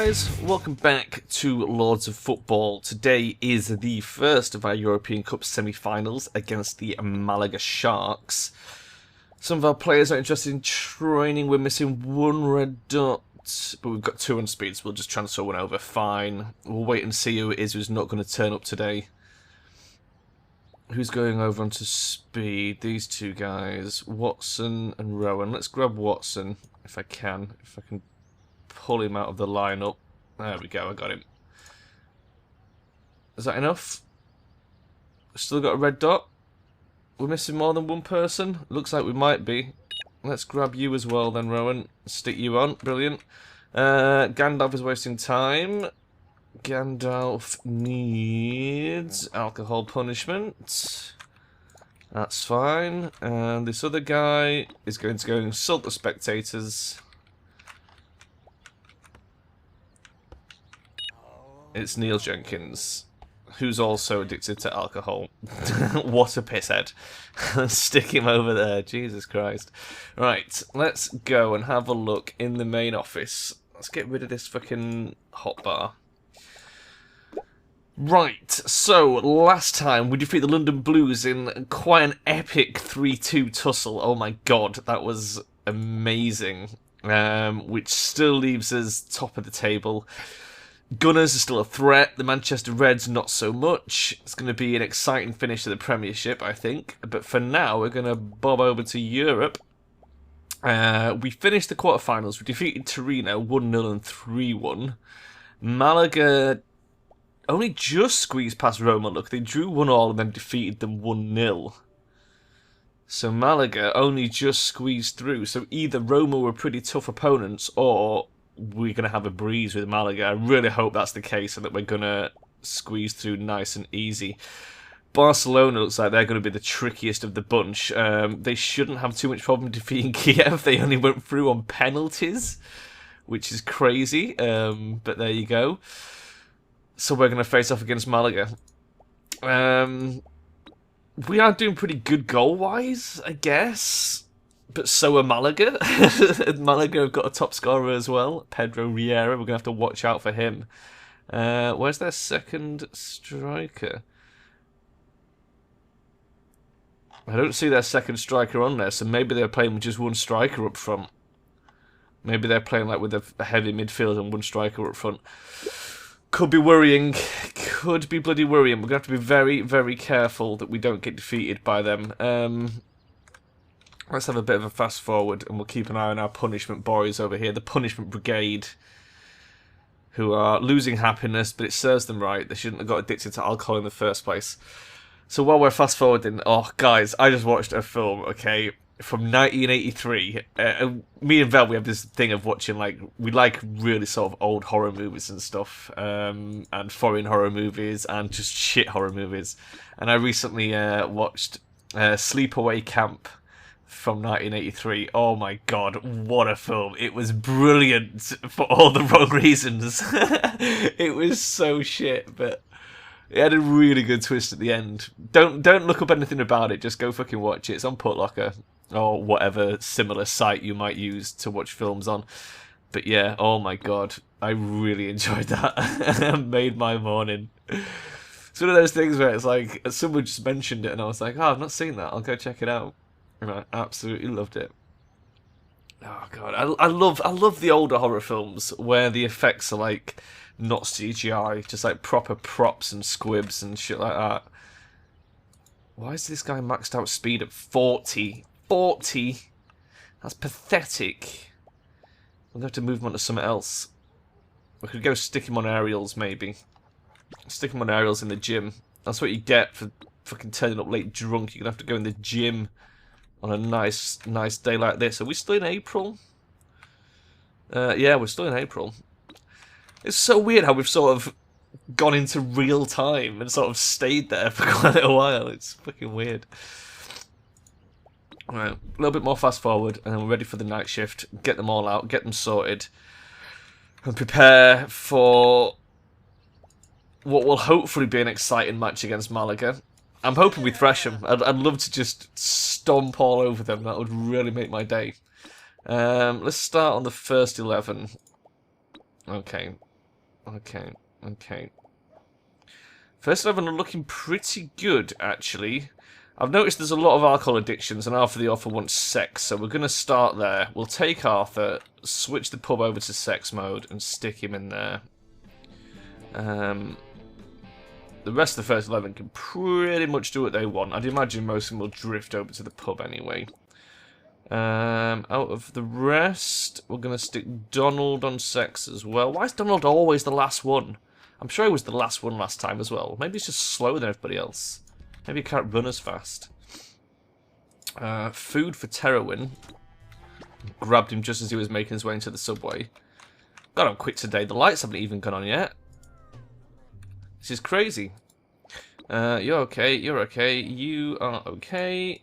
guys, welcome back to Lords of Football. Today is the first of our European Cup semi-finals against the Málaga Sharks. Some of our players are interested in training. We're missing one red dot, but we've got 2 on speed, so we'll just transfer one over. Fine. We'll wait and see who it is who's not going to turn up today. Who's going over onto speed? These 2 guys, Watson and Rowan. Let's grab Watson if I can pull him out of the lineup. There we go, I got him. Is that enough? Still got a red dot? We're missing more than one person? Looks like we might be. Let's grab you as well then, Rowan. Stick you on. Brilliant. Gandalf is wasting time. Gandalf needs alcohol punishment. That's fine. And this other guy is going to go and insult the spectators. It's Neil Jenkins, who's also addicted to alcohol. What a pisshead. Stick him over there, Jesus Christ. Right, let's go and have a look in the main office. Let's get rid of this fucking hotbar. Right, so last time we defeated the London Blues in quite an epic 3-2 tussle. Oh my god, that was amazing. Which still leaves us top of the table. Gunners are still a threat. The Manchester Reds, not so much. It's going to be an exciting finish to the Premiership, I think. But for now, we're going to bob over to Europe. We finished the quarterfinals. We defeated Torino 1-0 and 3-1. Malaga only just squeezed past Roma. Look, they drew 1-1 and then defeated them 1-0. So Malaga only just squeezed through. So either Roma were pretty tough opponents or we're going to have a breeze with Malaga. I really hope that's the case and that we're going to squeeze through nice and easy. Barcelona looks like they're going to be the trickiest of the bunch. They shouldn't have too much problem defeating Kiev. They only went through on penalties, which is crazy. But there you go. So we're going to face off against Malaga. We are doing pretty good goal-wise, I guess. But so are Malaga. Malaga have got a top scorer as well, Pedro Riera. We're going to have to watch out for him. Where's their second striker? I don't see their second striker on there, so maybe they're playing with just one striker up front. Maybe they're playing like with a heavy midfield and one striker up front. Could be worrying. Could be bloody worrying. We're going to have to be very, very careful that we don't get defeated by them. Let's have a bit of a fast forward and we'll keep an eye on our punishment boys over here. The punishment brigade, who are losing happiness, but it serves them right. They shouldn't have got addicted to alcohol in the first place. So while we're fast forwarding, oh guys, I just watched a film, okay, from 1983. Me and Vel, we have this thing of watching, like, we like really sort of old horror movies and stuff, and foreign horror movies and just shit horror movies. And I recently watched Sleepaway Camp from 1983. Oh my god, what a film. It was brilliant for all the wrong reasons. It was so shit, but it had a really good twist at the end. Don't look up anything about it, just go fucking watch it. It's on Putlocker or whatever similar site you might use to watch films on. But yeah, oh my god, I really enjoyed that. Made my morning. It's one of those things where it's like someone just mentioned it and I was like, oh, I've not seen that, I'll go check it out. And I absolutely loved it. Oh god, I love the older horror films where the effects are like not CGI, just like proper props and squibs and shit like that. Why is this guy maxed out speed at 40? 40? That's pathetic. We'll have to move him on to something else. We could go stick him on aerials maybe. Stick him on aerials in the gym. That's what you get for fucking turning up late drunk. You're gonna have to go in the gym on a nice day like this. Are we still in April? Yeah, we're still in April. It's so weird how we've sort of gone into real time and sort of stayed there for quite a while. It's fucking weird. Alright, a little bit more fast forward and then we're ready for the night shift. Get them all out, get them sorted. And prepare for what will hopefully be an exciting match against Málaga. I'm hoping we thrash them. I'd love to just stomp all over them. That would really make my day. Let's start on the first 11. Okay. Okay, okay. First 11 are looking pretty good, actually. I've noticed there's a lot of alcohol addictions, and Arthur the Author wants sex, so we're going to start there. We'll take Arthur, switch the pub over to sex mode, and stick him in there. The rest of the first 11 can pretty much do what they want. I'd imagine most of them will drift over to the pub anyway. Out of the rest, we're going to stick Donald on sex as well. Why is Donald always the last one? I'm sure he was the last one last time as well. Maybe he's just slower than everybody else. Maybe he can't run as fast. Food for Terowin. Grabbed him just as he was making his way into the subway. Got on quick today. The lights haven't even gone on yet. This is crazy. You're okay. You're okay. You are okay.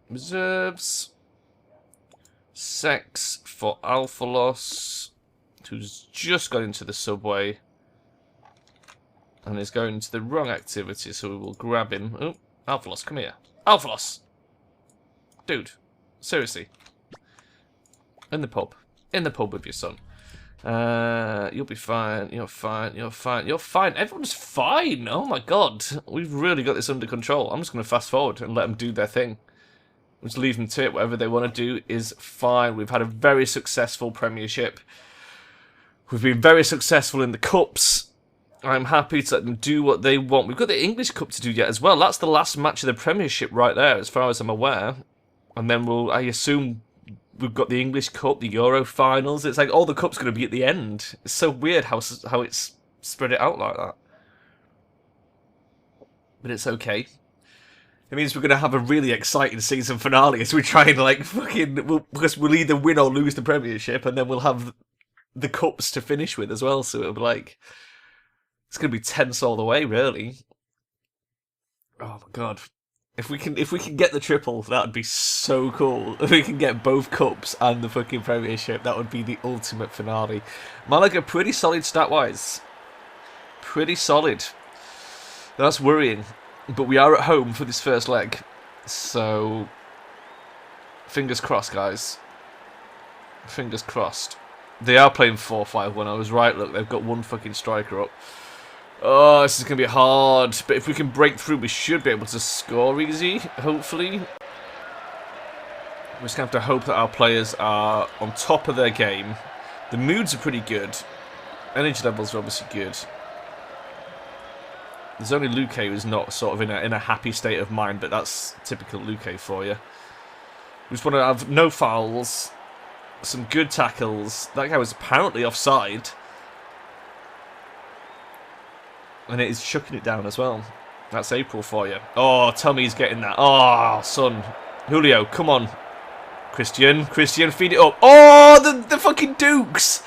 Reserves. Sex for Alphalos, who's just got into the subway and is going to the wrong activity, so we will grab him. Oh, Alphalos, come here. Alphalos! Dude, seriously. In the pub. In the pub with your son. You'll be fine. You're fine. You're fine. You're fine. Everyone's fine. Oh my god. We've really got this under control. I'm just going to fast forward and let them do their thing. Just leave them to it. Whatever they want to do is fine. We've had a very successful Premiership. We've been very successful in the Cups. I'm happy to let them do what they want. We've got the English Cup to do yet as well. That's the last match of the Premiership right there, as far as I'm aware. And then I assume we've got the English Cup, the Euro finals. It's like all the Cup's going to be at the end. It's so weird how it's spread it out like that. But it's okay. It means we're going to have a really exciting season finale as we try and, like, because we'll either win or lose the Premiership, and then we'll have the Cups to finish with as well, so it'll be like, it's going to be tense all the way, really. Oh my god. If we can get the triple, that would be so cool. If we can get both Cups and the fucking Premiership, that would be the ultimate finale. Málaga, pretty solid stat-wise. Pretty solid. That's worrying. But we are at home for this first leg, so fingers crossed, guys. Fingers crossed. They are playing 4-5-1. I was right. Look, they've got one fucking striker up. Oh, this is going to be hard. But if we can break through, we should be able to score easy, hopefully. We're just going to have to hope that our players are on top of their game. The moods are pretty good. Energy levels are obviously good. There's only Luque who's not sort of in a happy state of mind, but that's typical Luque for you. We just want to have no fouls, some good tackles. That guy was apparently offside. And it is chucking it down as well. That's April for you. Oh, tell me he's getting that. Oh, son. Julio, come on. Christian, feed it up. Oh, the fucking Dukes!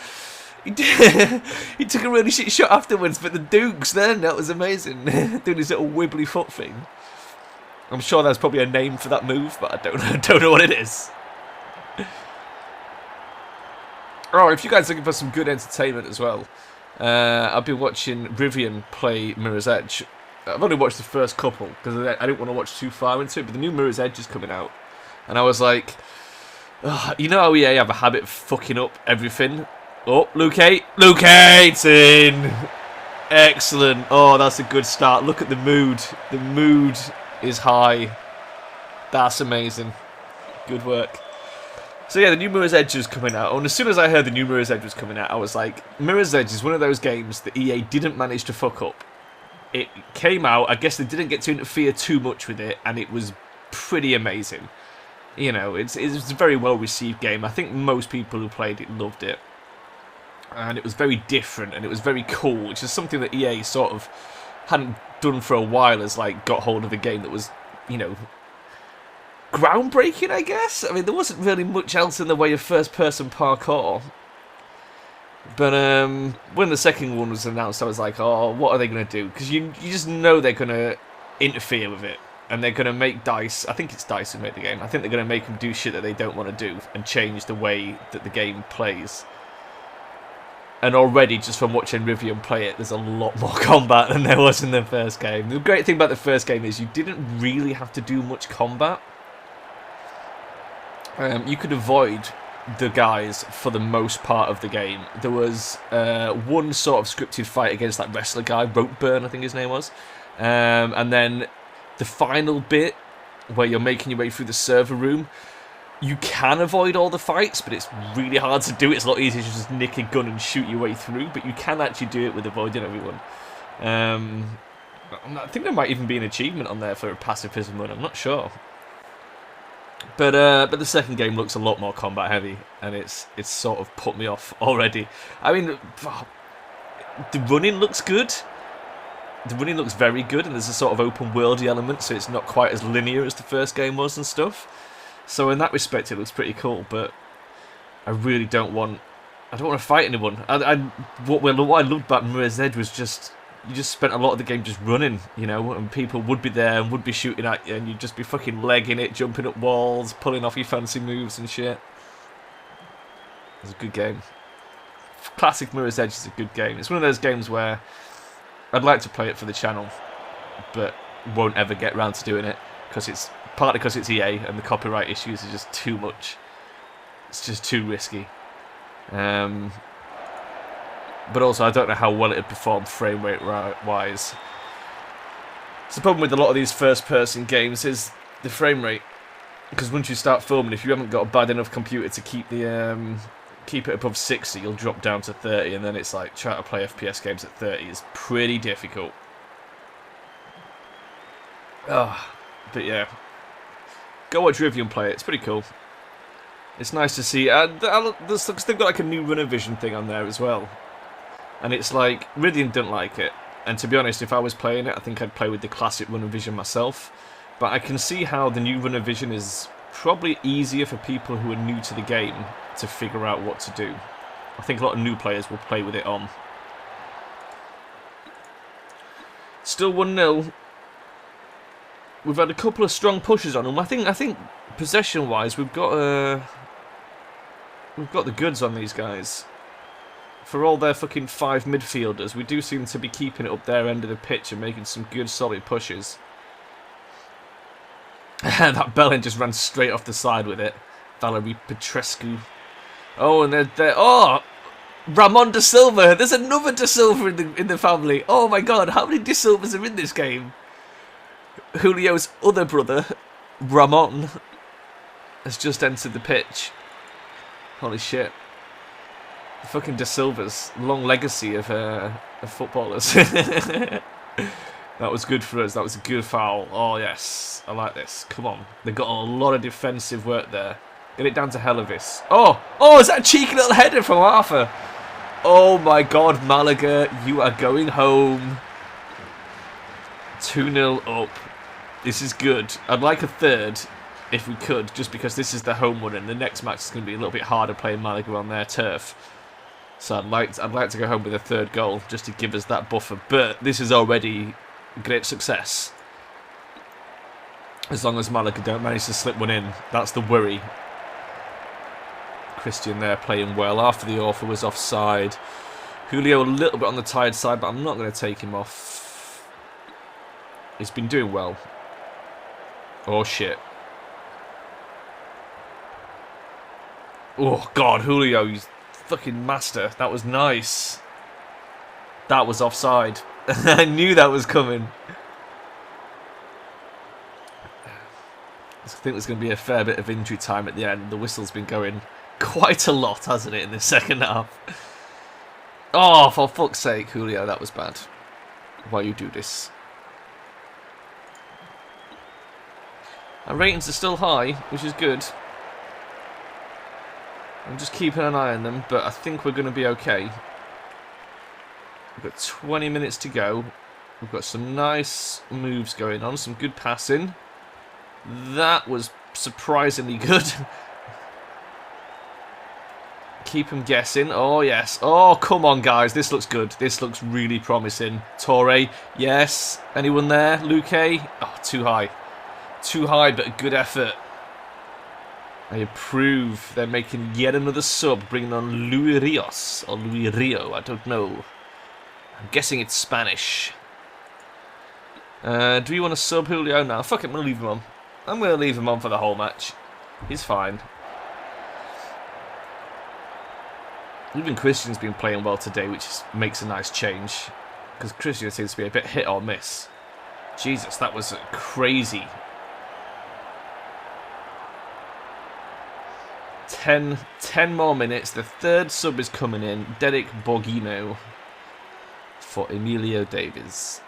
He took a really shit shot afterwards, but the Dukes then, that was amazing. Doing his little wibbly foot thing. I'm sure there's probably a name for that move, but I don't know what it is. Oh, if you guys are looking for some good entertainment as well, I've been watching Rivian play Mirror's Edge. I've only watched the first couple, because I didn't want to watch too far into it, but the new Mirror's Edge is coming out. And I was like, oh, you know how EA have a habit of fucking up everything? Oh, Luque, it's in. Excellent. Oh, that's a good start. Look at the mood. The mood is high. That's amazing. Good work. So yeah, the new Mirror's Edge is coming out. And as soon as I heard the new Mirror's Edge was coming out, I was like, Mirror's Edge is one of those games that EA didn't manage to fuck up. It came out, I guess they didn't get to interfere too much with it, and it was pretty amazing. You know, it's a very well received game. I think most people who played it loved it. And it was very different, and it was very cool, which is something that EA sort of hadn't done for a while, as like got hold of a game that was, you know, groundbreaking, I guess. I mean, there wasn't really much else in the way of first-person parkour. But when the second one was announced, I was like, oh, what are they going to do? Because you just know they're going to interfere with it. And they're going to make DICE, I think it's DICE who made the game, I think they're going to make them do shit that they don't want to do and change the way that the game plays. And already, just from watching Rivian play it, there's a lot more combat than there was in the first game. The great thing about the first game is you didn't really have to do much combat. You could avoid the guys for the most part of the game. There was one sort of scripted fight against that wrestler guy, Ropeburn, I think his name was. And then the final bit where you're making your way through the server room, you can avoid all the fights, but it's really hard to do. It's a lot easier to just nick a gun and shoot your way through, but you can actually do it with avoiding everyone. I think there might even be an achievement on there for a pacifism run, I'm not sure. But the second game looks a lot more combat heavy, and it's sort of put me off already. I mean, the running looks good. The running looks very good, and there's a sort of open worldy element, so it's not quite as linear as the first game was and stuff. So in that respect, it looks pretty cool. But I really don't want. I don't want to fight anyone. What I loved about Mirror's Edge was just you just spent a lot of the game just running, you know, and people would be there and would be shooting at you, and you'd just be fucking legging it, jumping up walls, pulling off your fancy moves and shit. It was a good game. Classic Mirror's Edge is a good game. It's one of those games where I'd like to play it for the channel, but won't ever get round to doing it because it's partly because it's EA and the copyright issues are just too much. It's just too risky. But also, I don't know how well it would perform frame rate wise. So the problem with a lot of these first-person games is the frame rate, because once you start filming, if you haven't got a bad enough computer to keep the keep it above 60, you'll drop down to 30, and then it's like trying to play FPS games at 30 is pretty difficult. But yeah, go watch Review and play it. It's pretty cool. It's nice to see. They've got like a new Runner Vision thing on there as well. And it's like, Ridian didn't like it. And to be honest, if I was playing it, I think I'd play with the classic Runner Vision myself. But I can see how the new Runner Vision is probably easier for people who are new to the game to figure out what to do. I think a lot of new players will play with it on. Still 1-0. We've had a couple of strong pushes on them. I think possession-wise, we've got the goods on these guys. For all their fucking 5 midfielders, we do seem to be keeping it up their end of the pitch and making some good solid pushes. That Bellin just ran straight off the side with it. Valerie Petrescu. Oh, and they're oh, Ramon da Silva. There's another da Silva in the family. Oh my god, how many da Silvas are in this game? Julio's other brother, Ramon, has just entered the pitch. Holy shit. The fucking da Silva's long legacy of footballers. That was good for us. That was a good foul. Oh, yes. I like this. Come on. They've got a lot of defensive work there. Get it down to Hellevis. Oh! Oh, is that a cheeky little header from Arthur? Oh, my God, Málaga. You are going home. 2-0 up. This is good. I'd like a third, if we could, just because this is the home one, and the next match is going to be a little bit harder playing Málaga on their turf. So I'd like to go home with a third goal, just to give us that buffer. But this is already great success. As long as Málaga don't manage to slip one in. That's the worry. Christian there playing well. After the author was offside. Julio a little bit on the tired side, but I'm not going to take him off. He's been doing well. Oh, shit. Oh, God, Julio, he's fucking master. That was nice. That was offside. I knew that was coming. I think there's going to be a fair bit of injury time at the end. The whistle's been going quite a lot, hasn't it, in the second half? Oh, for fuck's sake, Julio, that was bad. Why you do this? Our ratings are still high, which is good. I'm just keeping an eye on them, but I think we're going to be okay. We've got 20 minutes to go. We've got some nice moves going on, some good passing. That was surprisingly good. Keep them guessing. Oh, yes. Oh, come on, guys. This looks good. This looks really promising. Torre, yes. Anyone there? Luque? Oh, too high. Too high, but a good effort. I approve. They're making yet another sub, bringing on Luis Rios. Or Luis Rio, I don't know. I'm guessing it's Spanish. Do we want to sub Julio now? Fuck it, I'm going to leave him on. I'm going to leave him on for the whole match. He's fine. Even Christian's been playing well today, which makes a nice change. Because Christian seems to be a bit hit or miss. Jesus, that was crazy. 10 more minutes. The third sub is coming in. Derek Borghino for Emilio Davies.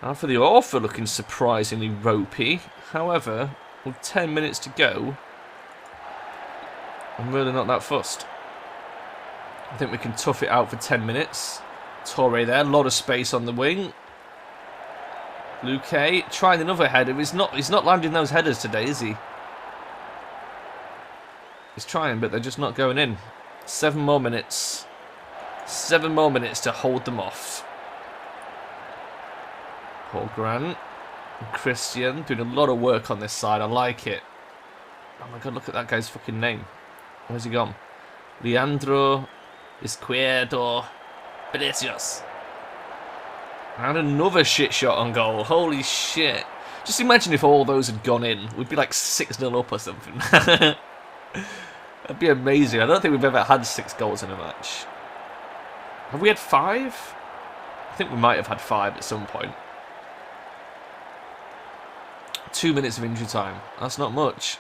And for the author, looking surprisingly ropey. However, with 10 minutes to go, I'm really not that fussed. I think we can tough it out for 10 minutes. Torre there, a lot of space on the wing. Luque trying another header. He's not landing those headers today, is he? He's trying, but they're just not going in. 7 more minutes. 7 more minutes to hold them off. Paul Grant and Christian doing a lot of work on this side. I like it. Oh my god, look at that guy's fucking name. Where's he gone? Leandro Izquierdo Precios. And another shit shot on goal. Holy shit. Just imagine if all those had gone in. We'd be like 6-0 up or something. That'd be amazing. I don't think we've ever had 6 goals in a match. Have we had 5? I think we might have had 5 at some point. 2 minutes of injury time. That's not much.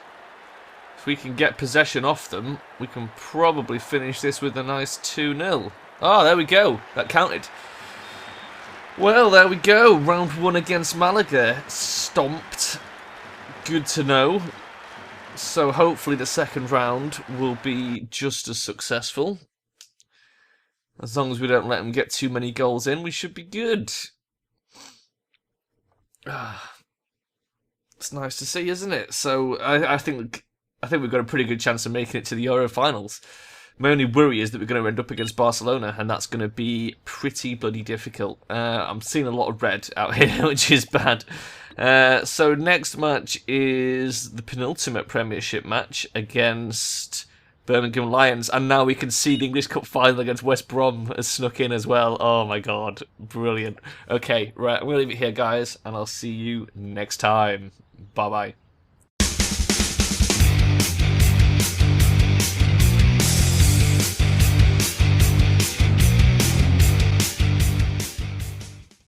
If we can get possession off them, we can probably finish this with a nice 2-0. Oh, there we go. That counted. Well, there we go. Round 1 against Malaga. Stomped. Good to know. So hopefully the second round will be just as successful. As long as we don't let them get too many goals in, we should be good. It's nice to see, isn't it? So I think we've got a pretty good chance of making it to the Euro finals. My only worry is that we're going to end up against Barcelona, and that's going to be pretty bloody difficult. I'm seeing a lot of red out here, which is bad. So next match is the penultimate Premiership match against Birmingham Lions, and now we can see the English Cup final against West Brom has snuck in as well. Oh my god, brilliant. Okay, right, I'm going to leave it here, guys, and I'll see you next time. Bye-bye.